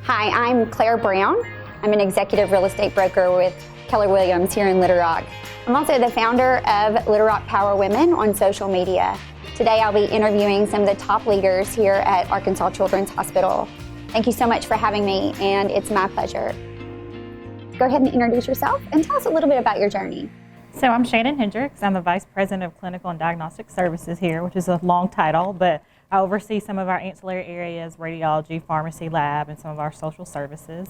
Hi, I'm Claire Brown. I'm an executive real estate broker with Keller Williams here in Little Rock. I'm also the founder of Little Rock Power Women on social media. Today I'll be interviewing some of the top leaders here at Arkansas Children's Hospital. Thank you so much for having me, and it's my pleasure. Go ahead and introduce yourself and tell us a little bit about your journey. So I'm Shannon Hendricks. I'm the Vice President of Clinical and Diagnostic Services here, which is a long title, but I oversee some of our ancillary areas, radiology, pharmacy, lab, and some of our social services.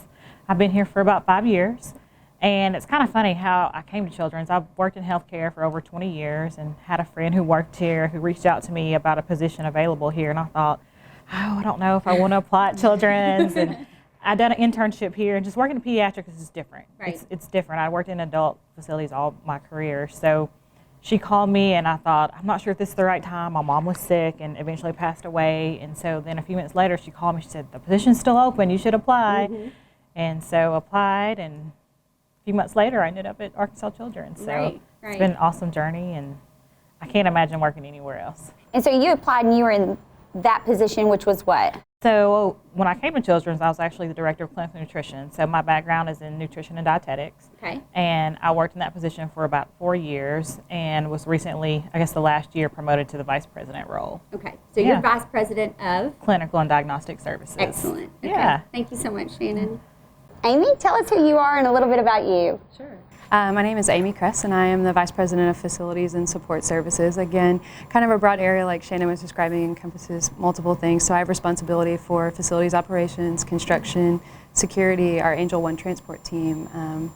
I've been here for about 5 years, and it's kind of funny how I came to Children's. I've worked in healthcare for over 20 years and had a friend who worked here who reached out to me about a position available here, and I thought, I don't know if I want to apply at Children's. And I done an internship here, and just working in pediatrics is different. Right. It's different. I worked in adult facilities all my career, so she called me, and I thought, I'm not sure if this is the right time. My mom was sick and eventually passed away, and so then a few minutes later she called me. She said, the position's still open, you should apply. And so applied, and a few months later I ended up at Arkansas Children's. So it's been an awesome journey, and I can't imagine working anywhere else. And so you applied and you were in that position, which was what? So when I came to Children's, I was actually the Director of Clinical Nutrition. So my background is in nutrition and dietetics. Okay. And I worked in that position for about 4 years and was recently, I guess the last year, promoted to the Vice President role. Okay. So you're Vice President of? Clinical and Diagnostic Services. Excellent. Okay. Yeah. Thank you so much, Shannon. Amy, tell us who you are and a little bit about you. Sure. My name is Amy Cress, and I am the Vice President of Facilities and Support Services. Again, kind of a broad area like Shannon was describing, encompasses multiple things. So I have responsibility for facilities operations, construction, security, our Angel One transport team,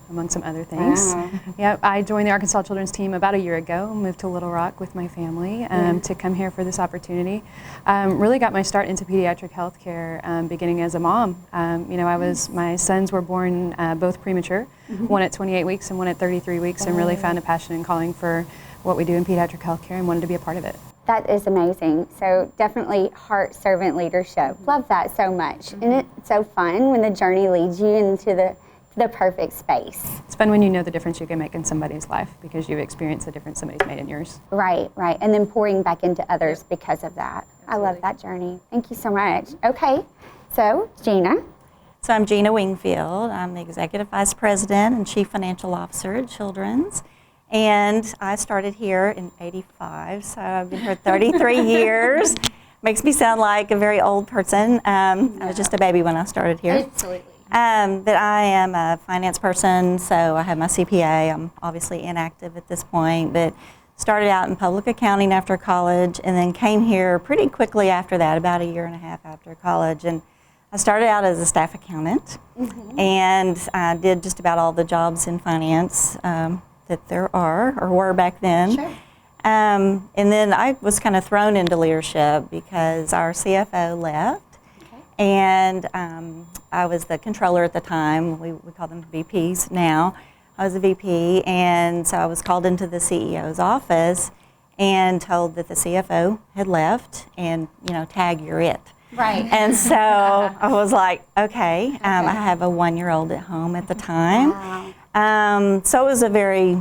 among some other things. Wow. Yep, I joined the Arkansas Children's team about a year ago, moved to Little Rock with my family to come here for this opportunity. Really got my start into pediatric healthcare beginning as a mom. My sons were born both premature, one at 28 weeks and one at 33 weeks, and really found a passion and calling for what we do in pediatric healthcare and wanted to be a part of it. That is amazing. So definitely heart servant leadership. Love that so much. And it's so fun when the journey leads you into the perfect space. It's fun when you know the difference you can make in somebody's life because you've experienced the difference somebody's made in yours. Right. And then pouring back into others because of that. Absolutely. I love that journey. Thank you so much. Okay, so Gina. So I'm Gina Wingfield. I'm the Executive Vice President and Chief Financial Officer at Children's. And I started here in '85, so I've been here 33 years. Makes me sound like a very old person. I was just a baby when I started here. Absolutely. But I am a finance person, so I have my CPA. I'm obviously inactive at this point, but started out in public accounting after college and then came here pretty quickly after that, about a year and a half after college. And I started out as a staff accountant, and I did just about all the jobs in finance that there are or were back then. Sure. And then I was kind of thrown into leadership because our CFO left, and I was the controller at the time. We call them VPs now. I was a VP, and so I was called into the CEO's office and told that the CFO had left, and tag, you're it. Right. And so I was like, okay. I have a 1-year-old at home at the time. Wow. So it was a very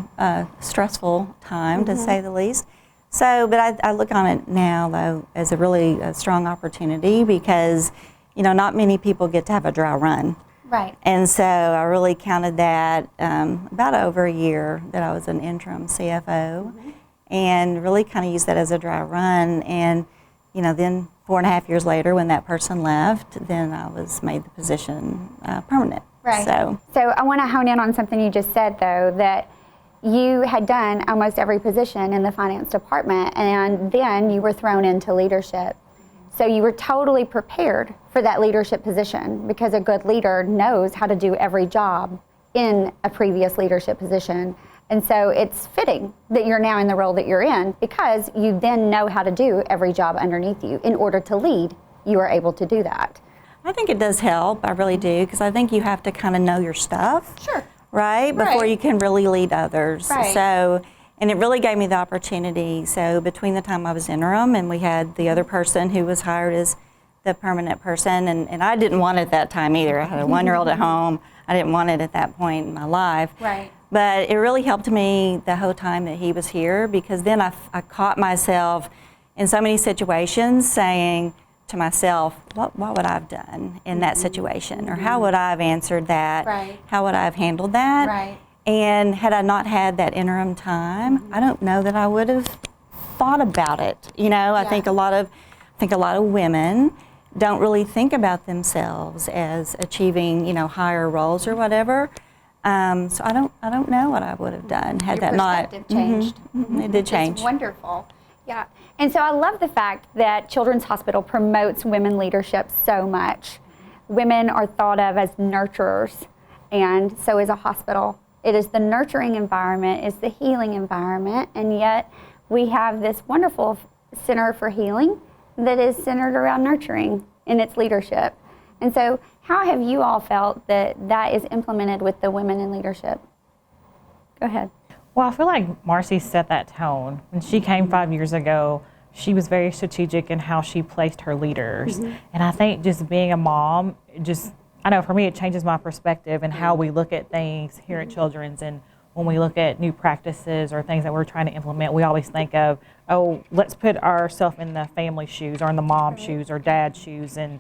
stressful time, to say the least. So, but I look on it now, though, as a really strong opportunity because, not many people get to have a dry run. Right. And so I really counted that about over a year that I was an interim CFO and really kind of used that as a dry run. And, then 4.5 years later when that person left, then I was made the position permanent. Right. So I want to hone in on something you just said, though, that you had done almost every position in the finance department, and then you were thrown into leadership. So you were totally prepared for that leadership position because a good leader knows how to do every job in a previous leadership position. And so it's fitting that you're now in the role that you're in because you then know how to do every job underneath you. In order to lead, you are able to do that. I think it does help, I really do, because I think you have to kind of know your stuff. Sure. Right? Before you can really lead others. Right. So, and it really gave me the opportunity. So between the time I was interim and we had the other person who was hired as the permanent person, and I didn't want it at that time either. I had a 1-year-old at home. I didn't want it at that point in my life. Right. But it really helped me the whole time that he was here because then I caught myself in so many situations saying, to myself, what would I have done in that situation? Or how would I have answered that? Right. How would I have handled that? Right. And had I not had that interim time, I don't know that I would have thought about it. You know, I think a lot of women don't really think about themselves as achieving, you know, higher roles or whatever. So I don't know what I would have done had Your that not. perspective changed. It did change. It's wonderful. Yeah. And so I love the fact that Children's Hospital promotes women leadership so much. Women are thought of as nurturers, and so is a hospital. It is the nurturing environment, it's the healing environment, and yet we have this wonderful Center for Healing that is centered around nurturing in its leadership. And so how have you all felt that that is implemented with the women in leadership? Go ahead. Well, I feel like Marcy set that tone. When she came 5 years ago, she was very strategic in how she placed her leaders. And I think just being a mom, I know for me it changes my perspective and how we look at things here at Children's. And when we look at new practices or things that we're trying to implement, we always think of, oh, let's put ourselves in the family shoes or in the mom's shoes or dad's shoes, and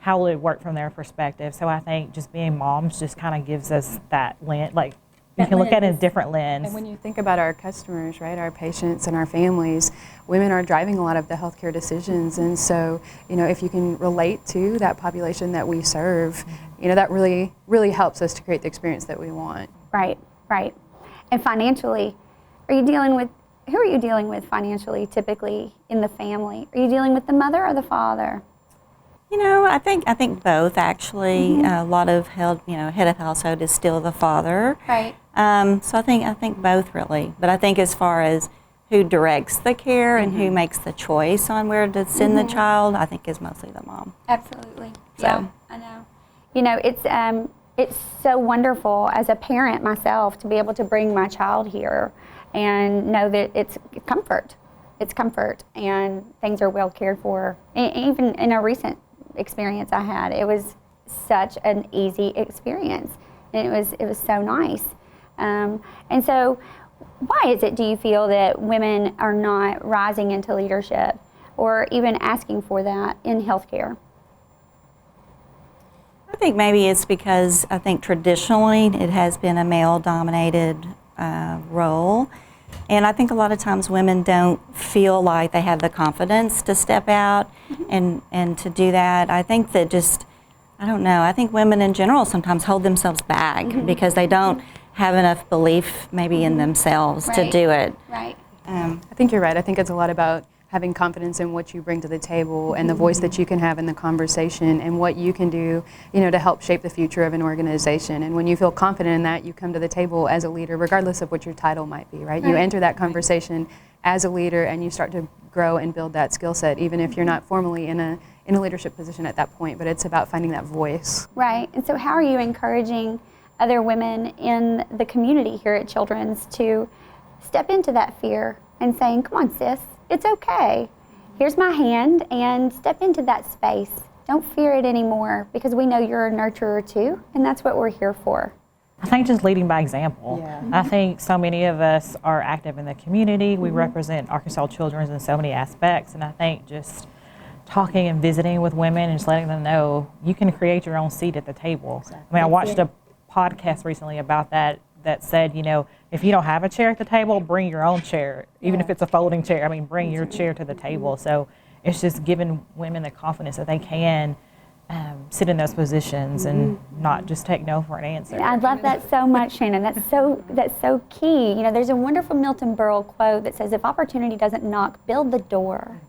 how will it work from their perspective. So I think just being moms just kind of gives us that lens, like you can look at it in a different lens. And when you think about our customers, right, our patients and our families, women are driving a lot of the healthcare decisions. And so, you know, if you can relate to that population that we serve, you know, that really, really helps us to create the experience that we want. Right, right. And financially, who are you dealing with financially typically in the family? Are you dealing with the mother or the father? You know, I think both actually. A lot of head of household is still the father. Right. So I think both really. But I think as far as who directs the care and who makes the choice on where to send the child, I think is mostly the mom. Absolutely. So. Yeah, I know. You know, it's so wonderful as a parent myself to be able to bring my child here and know that it's comfort. It's comfort and things are well cared for. Even in a recent experience I had, it was such an easy experience, and it was so nice. And so, why is it, do you feel, that women are not rising into leadership or even asking for that in healthcare? I think maybe it's because I think traditionally it has been a male-dominated role. And I think a lot of times women don't feel like they have the confidence to step out and to do that. I think that I don't know, I think women in general sometimes hold themselves back because they don't have enough belief maybe in themselves to do it. Right. I think you're right. I think it's a lot about having confidence in what you bring to the table and the voice that you can have in the conversation and what you can do, you know, to help shape the future of an organization. And when you feel confident in that, you come to the table as a leader, regardless of what your title might be, right? You enter that conversation as a leader and you start to grow and build that skill set, even if you're not formally in a leadership position at that point, but it's about finding that voice. Right. And so how are you encouraging other women in the community here at Children's to step into that fear and saying, come on, sis, it's okay. Here's my hand, and step into that space. Don't fear it anymore, because we know you're a nurturer too, and that's what we're here for. I think just leading by example. I think so many of us are active in the community. We represent Arkansas Children's in so many aspects, and I think just talking and visiting with women and just letting them know you can create your own seat at the table. I mean, I watched a podcast recently about that said, you know, if you don't have a chair at the table, bring your own chair, even if it's a folding chair. I mean, bring your chair to the table. So it's just giving women the confidence that they can sit in those positions and not just take no for an answer. I love that so much, Shannon. That's so key. You know, there's a wonderful Milton Berle quote that says, if opportunity doesn't knock, build the door.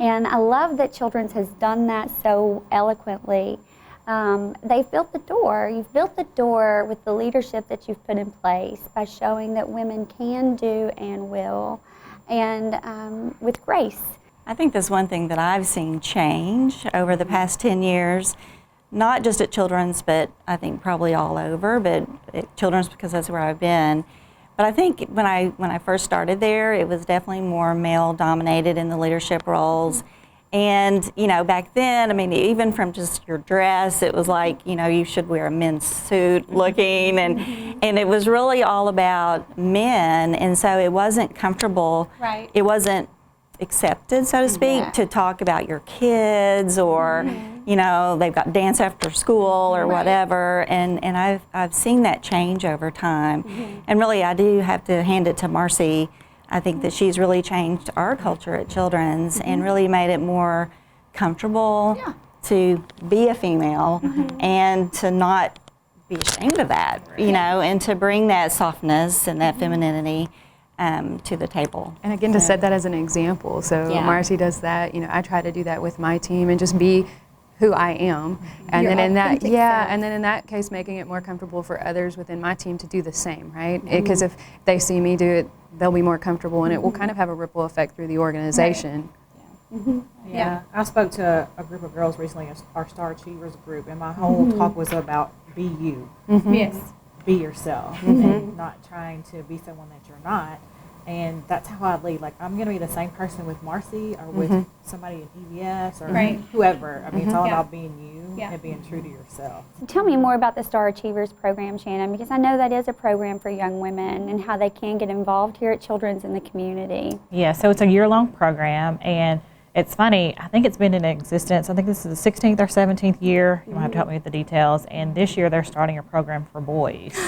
And I love that Children's has done that so eloquently. They've built the door. You've built the door with the leadership that you've put in place by showing that women can do and will, and with grace. I think that's one thing that I've seen change over the past 10 years, not just at Children's, but I think probably all over, but at Children's because that's where I've been. But I think when I first started there, it was definitely more male-dominated in the leadership roles. And, you know, back then, I mean, even from just your dress, it was like, you know, you should wear a men's suit looking, and it was really all about men, and so it wasn't comfortable. Right. It wasn't accepted, so to speak, to talk about your kids, or you know, they've got dance after school or whatever, and I've seen that change over time. And really, I do have to hand it to Marcy. I think that she's really changed our culture at Children's and really made it more comfortable to be a female and to not be ashamed of that, you know, and to bring that softness and that femininity to the table. And again, to set that as an example. So Marcy does that, you know, I try to do that with my team and just be who I am. And then in that, and then in that case, making it more comfortable for others within my team to do the same, right? Because if they see me do it, they'll be more comfortable, and it will kind of have a ripple effect through the organization. Yeah, I spoke to a group of girls recently, our Star Achievers group, and my whole talk was about be you. Yes. Be yourself, and not trying to be someone that you're not. And that's how I lead. Like, I'm going to be the same person with Marcy or with somebody in EVS or whoever. I mean, it's all about being you and being true to yourself. Tell me more about the Star Achievers program, Shannon, because I know that is a program for young women and how they can get involved here at Children's in the community. Yeah, so it's a year-long program, and it's funny, I think it's been in existence, I think this is the 16th or 17th year, you might have to help me with the details, and this year they're starting a program for boys.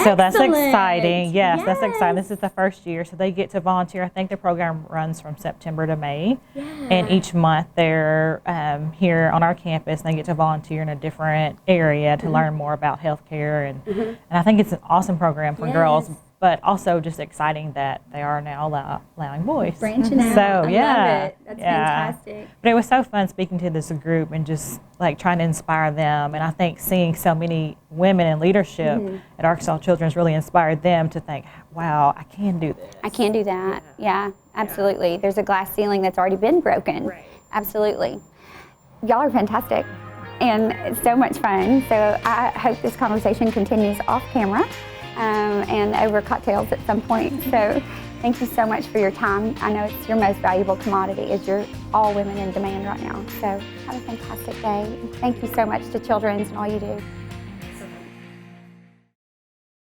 So that's exciting. Yes, that's exciting. This is the first year, so they get to volunteer. I think the program runs from September to May, and each month they're here on our campus, and they get to volunteer in a different area to learn more about healthcare, and I think it's an awesome program for girls, but also just exciting that they are now allowing boys. Branching out. So I love it. That's fantastic. But it was so fun speaking to this group and just like trying to inspire them. And I think seeing so many women in leadership at Arkansas Children's really inspired them to think, wow, I can do this. I can do that. Yeah, absolutely. There's a glass ceiling that's already been broken. Right. Absolutely. Y'all are fantastic and it's so much fun. So I hope this conversation continues off camera and over cocktails at some point. So thank you so much for your time. I know it's your most valuable commodity as you're all women in demand right now. So have a fantastic day. Thank you so much to Children's and all you do.